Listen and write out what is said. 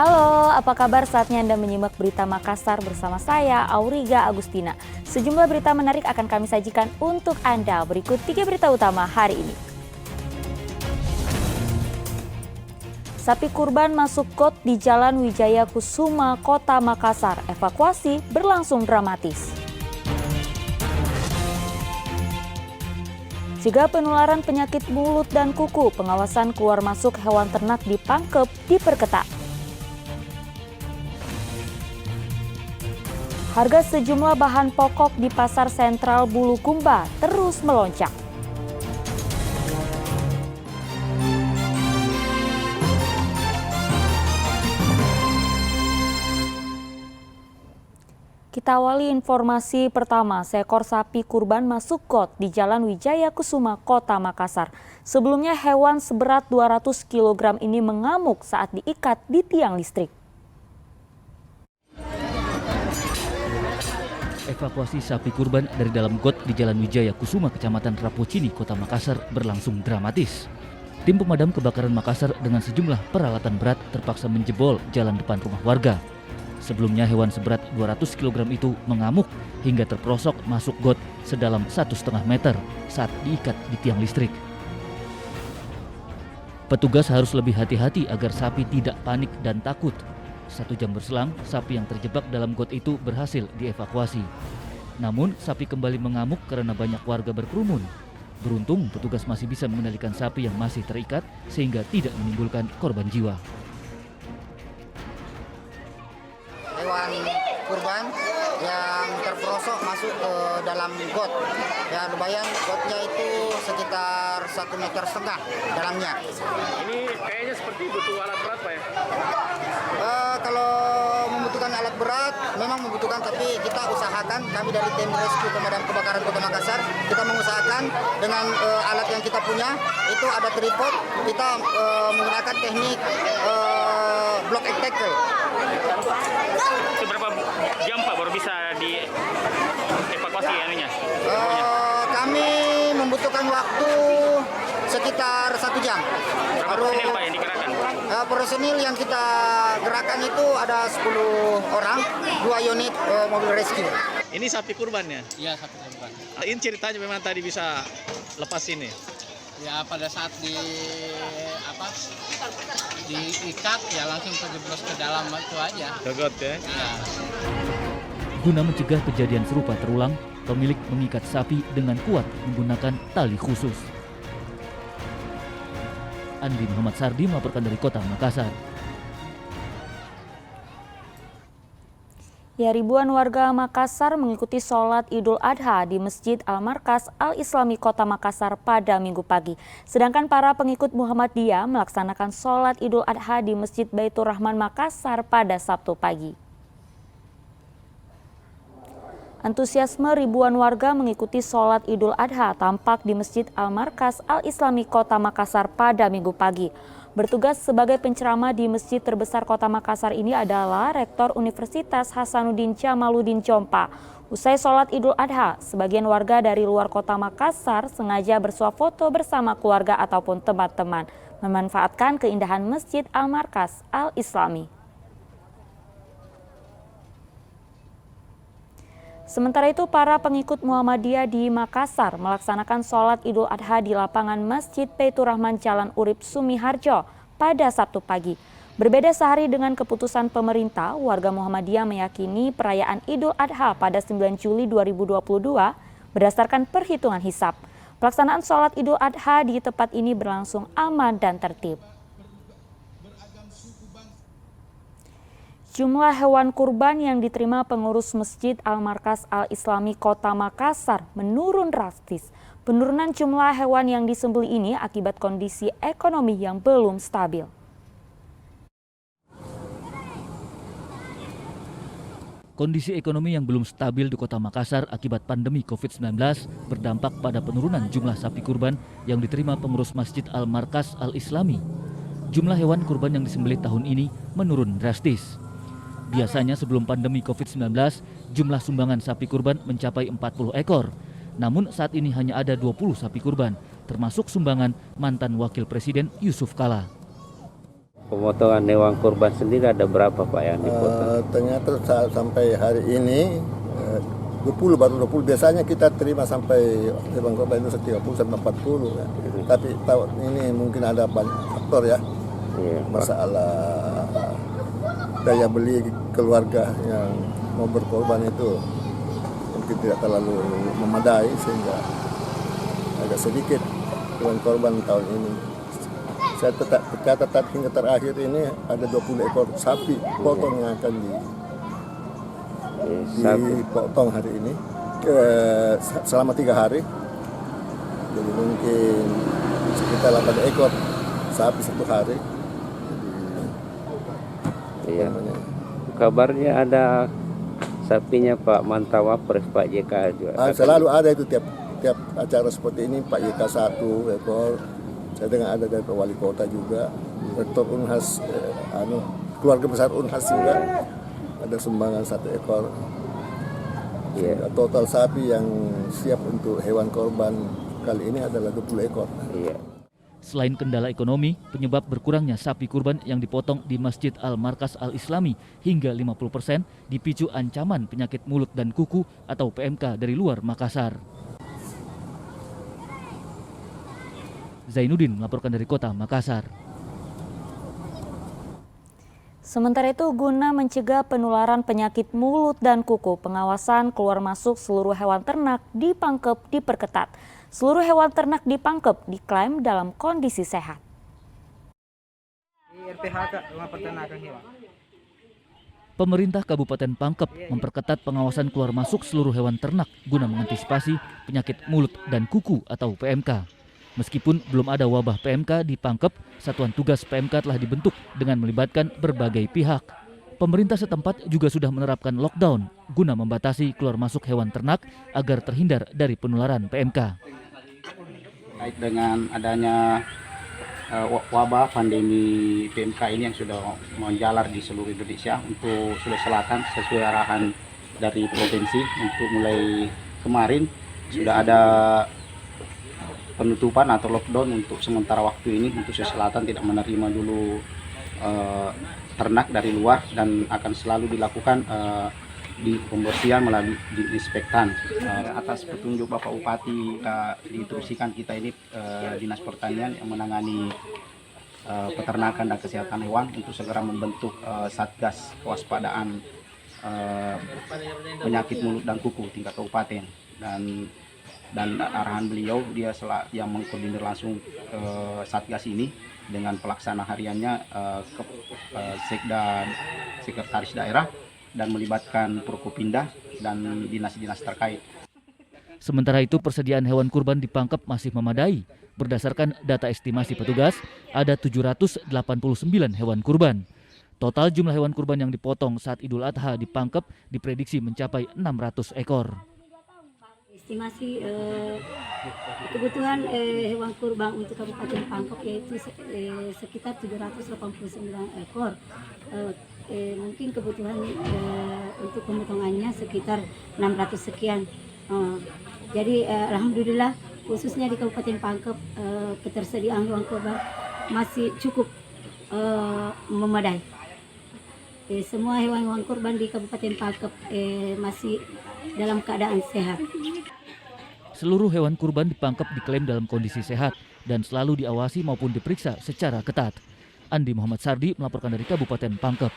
Halo, apa kabar? Saatnya Anda menyimak berita Makassar bersama saya, Auriga Agustina. Sejumlah berita menarik akan kami sajikan untuk Anda. Berikut 3 berita utama hari ini. Sapi kurban masuk got di Jalan Wijaya Kusuma, Kota Makassar. Evakuasi berlangsung dramatis. Cegah penularan penyakit mulut dan kuku, pengawasan keluar masuk hewan ternak di Pangkep diperketat. Harga sejumlah bahan pokok di Pasar Sentral Bulukumba terus melonjak. Kita awali informasi pertama, seekor sapi kurban masuk got di Jalan Wijaya Kusuma, Kota Makassar. Sebelumnya hewan seberat 200 kg ini mengamuk saat diikat di tiang listrik. Evakuasi sapi kurban dari dalam got di Jalan Wijaya Kusuma, Kecamatan Rapocini, Kota Makassar berlangsung dramatis. Tim pemadam kebakaran Makassar dengan sejumlah peralatan berat terpaksa menjebol jalan depan rumah warga. Sebelumnya hewan seberat 200 kg itu mengamuk hingga terperosok masuk got sedalam 1,5 meter saat diikat di tiang listrik. Petugas harus lebih hati-hati agar sapi tidak panik dan takut. 1 jam berselang, sapi yang terjebak dalam got itu berhasil dievakuasi. Namun, sapi kembali mengamuk karena banyak warga berkerumun. Beruntung, petugas masih bisa mengendalikan sapi yang masih terikat sehingga tidak menimbulkan korban jiwa. Hewan kurban yang terperosok masuk ke dalam got. Ya, lumayan gotnya itu sekitar 1,5 meter dalamnya. Ini kayaknya seperti butuh alat berat, Pak ya? Kalau membutuhkan alat berat, memang membutuhkan, tapi kita usahakan, kami dari tim rescue pemadam kebakaran Kota Makassar, kita mengusahakan dengan alat yang kita punya, itu ada tripod, kita menggunakan teknik block and tackle. Itu berapa jam, Pak, baru bisa dievakuasi anunya? Kami membutuhkan waktu sekitar 1 jam. Berapa personil, Pak, yang dikerahkan? Personil yang kita gerakan itu ada 10 orang, 2 unit mobil rescue. Ini sapi kurban ya? Iya, sapi kurban. Ini ceritanya memang tadi bisa lepas ini. Ya pada saat diikat ya langsung terjeblos ke dalam itu aja. Gagot ya? Ya. Guna mencegah kejadian serupa terulang, pemilik mengikat sapi dengan kuat menggunakan tali khusus. Andi Muhammad Sardi melaporkan dari Kota Makassar. Ya, ribuan warga Makassar mengikuti sholat Idul Adha di Masjid Al-Markas Al-Islami Kota Makassar pada Minggu pagi. Sedangkan para pengikut Muhammadiyah melaksanakan sholat Idul Adha di Masjid Baitur Rahman Makassar pada Sabtu pagi. Antusiasme ribuan warga mengikuti sholat Idul Adha tampak di Masjid Al-Markas Al-Islami Kota Makassar pada Minggu pagi. Bertugas sebagai penceramah di masjid terbesar Kota Makassar ini adalah Rektor Universitas Hasanuddin Jamaluddin Jompa. Usai sholat Idul Adha, sebagian warga dari luar Kota Makassar sengaja bersuah foto bersama keluarga ataupun teman-teman, memanfaatkan keindahan Masjid Al-Markas Al-Islami. Sementara itu, para pengikut Muhammadiyah di Makassar melaksanakan sholat Idul Adha di lapangan Masjid Baitur Rahman Jalan Urip Sumiharjo pada Sabtu pagi. Berbeda sehari dengan keputusan pemerintah, warga Muhammadiyah meyakini perayaan Idul Adha pada 9 Juli 2022 berdasarkan perhitungan hisab. Pelaksanaan sholat Idul Adha di tempat ini berlangsung aman dan tertib. Jumlah hewan kurban yang diterima pengurus Masjid Al-Markas Al-Islami Kota Makassar menurun drastis. Penurunan jumlah hewan yang disembelih ini akibat kondisi ekonomi yang belum stabil. Kondisi ekonomi yang belum stabil di Kota Makassar akibat pandemi COVID-19 berdampak pada penurunan jumlah sapi kurban yang diterima pengurus Masjid Al-Markas Al-Islami. Jumlah hewan kurban yang disembelih tahun ini menurun drastis. Biasanya sebelum pandemi COVID-19, jumlah sumbangan sapi kurban mencapai 40 ekor. Namun saat ini hanya ada 20 sapi kurban, termasuk sumbangan mantan Wakil Presiden Yusuf Kala. Pemotongan hewan kurban sendiri ada berapa Pak yang dipotong? Ternyata sampai hari ini 20 baru 20. Biasanya kita terima sampai hewan kurban itu 30 sampai 40 ya. Tapi tahun ini mungkin ada banyak faktor ya. Iya, Pak. Masalah daya beli keluarga yang mau berkorban itu mungkin tidak terlalu memadai sehingga agak sedikit hewan korban tahun ini. Saya catat hingga terakhir ini ada 20 ekor sapi potong yang akan dipotong hari ini selama 3 hari. Jadi mungkin sekitar 8 ekor sapi 1 hari. Iya. Kabarnya ada sapinya Pak Mantan Wapres Pak JK juga. Selalu ada itu tiap acara seperti ini Pak JK 1 ekor. Saya dengar ada dari Pak Wali Kota juga, Rektor Unhas, keluarga besar Unhas juga ada sumbangan 1 ekor. Iya. Total sapi yang siap untuk hewan korban kali ini adalah 20 ekor. Iya. Selain kendala ekonomi, penyebab berkurangnya sapi kurban yang dipotong di Masjid Al-Markas Al-Islami hingga 50% dipicu ancaman penyakit mulut dan kuku atau PMK dari luar Makassar. Zainuddin melaporkan dari kota Makassar. Sementara itu, guna mencegah penularan penyakit mulut dan kuku, pengawasan keluar masuk seluruh hewan ternak di Pangkep diperketat. Seluruh hewan ternak di Pangkep diklaim dalam kondisi sehat. Pemerintah Kabupaten Pangkep memperketat pengawasan keluar masuk seluruh hewan ternak guna mengantisipasi penyakit mulut dan kuku atau PMK. Meskipun belum ada wabah PMK di Pangkep, satuan tugas PMK telah dibentuk dengan melibatkan berbagai pihak. Pemerintah setempat juga sudah menerapkan lockdown guna membatasi keluar masuk hewan ternak agar terhindar dari penularan PMK. Kait dengan adanya wabah pandemi PMK ini yang sudah menjalar di seluruh Indonesia untuk Sulawesi Selatan sesuai arahan dari provinsi untuk mulai kemarin sudah ada penutupan atau lockdown untuk sementara waktu ini untuk Sulawesi Selatan tidak menerima dulu ternak dari luar dan akan selalu dilakukan di pembersihan melalui disinfektan. Atas petunjuk Bapak Bupati diinstruksikan kita ini Dinas Pertanian yang menangani peternakan dan kesehatan hewan untuk segera membentuk Satgas kewaspadaan penyakit mulut dan kuku tingkat kabupaten dan arahan beliau dia yang mengkoordinir langsung Satgas ini dengan pelaksana hariannya Sekda Sekretaris Daerah dan melibatkan Prokopindah dan dinas-dinas terkait. Sementara itu persediaan hewan kurban di Pangkep masih memadai. Berdasarkan data estimasi petugas, ada 789 hewan kurban. Total jumlah hewan kurban yang dipotong saat Idul Adha di Pangkep diprediksi mencapai 600 ekor. Estimasi kebutuhan hewan kurban untuk Kabupaten Pangkep yaitu sekitar 789 ekor. Mungkin kebutuhan untuk pemotongannya sekitar 600 sekian. Jadi alhamdulillah khususnya di Kabupaten Pangkep ketersediaan hewan kurban masih cukup memadai. Semua hewan-hewan kurban di Kabupaten Pangkep masih dalam keadaan sehat. Seluruh hewan kurban di Pangkep diklaim dalam kondisi sehat dan selalu diawasi maupun diperiksa secara ketat. Andi Muhammad Sardi melaporkan dari Kabupaten Pangkep.